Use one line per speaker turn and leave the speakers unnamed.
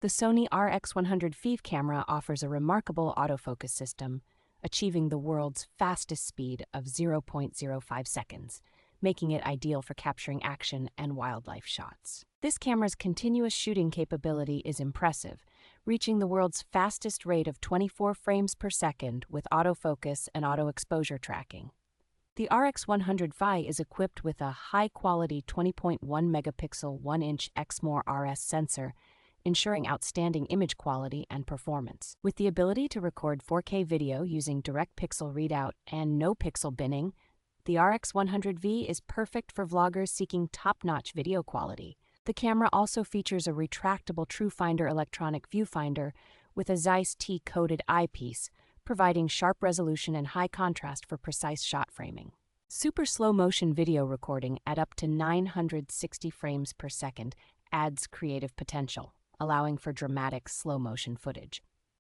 The Sony RX100 V camera offers a remarkable autofocus system, achieving the world's fastest speed of 0.05 seconds, making it ideal for capturing action and wildlife shots. This camera's continuous shooting capability is impressive, reaching the world's fastest rate of 24 frames per second with autofocus and auto-exposure tracking. The RX100 V is equipped with a high-quality 20.1 megapixel 1-inch Exmor RS sensor, ensuring outstanding image quality and performance. With the ability to record 4K video using direct pixel readout and no pixel binning, the RX100 V is perfect for vloggers seeking top-notch video quality. The camera also features a retractable Tru-Finder electronic viewfinder with a ZEISS T coated eyepiece, providing sharp resolution and high contrast for precise shot framing. Super slow-motion video recording at up to 960 frames per second adds creative potential, allowing for dramatic slow-motion footage.